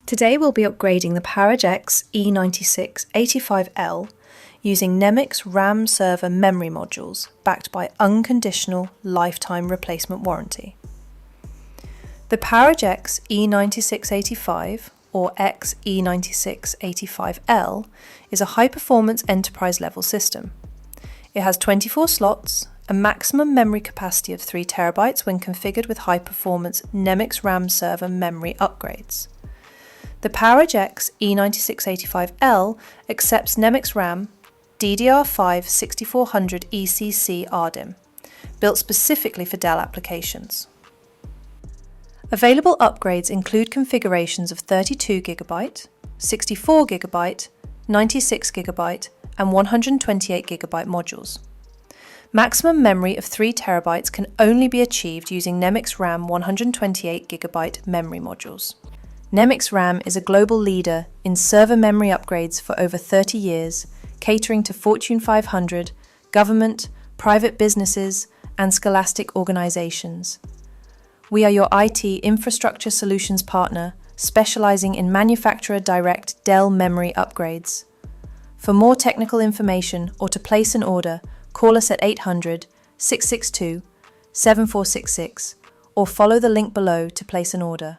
Today we'll be upgrading the PowerEdge XE9685L using NEMIX RAM server memory modules backed by unconditional lifetime replacement warranty. The PowerEdge XE9685 or XE9685L is a high-performance enterprise-level system. It has 24 slots, a maximum memory capacity of 3 Terabytes when configured with high-performance NEMIX RAM server memory upgrades. The PowerEdge XE9685L accepts NEMIX RAM DDR5 6400 ECC RDIMM, built specifically for Dell applications. Available upgrades include configurations of 32GB, 64GB, 96GB, and 128GB modules. Maximum memory of 3 Terabytes can only be achieved using NEMIX RAM 128GB memory modules. NEMIX RAM is a global leader in server memory upgrades for over 30 years, catering to Fortune 500, government, private businesses, and scholastic organizations. We are your IT infrastructure solutions partner, specializing in manufacturer-direct Dell memory upgrades. For more technical information or to place an order, call us at 800-662-7466 or follow the link below to place an order.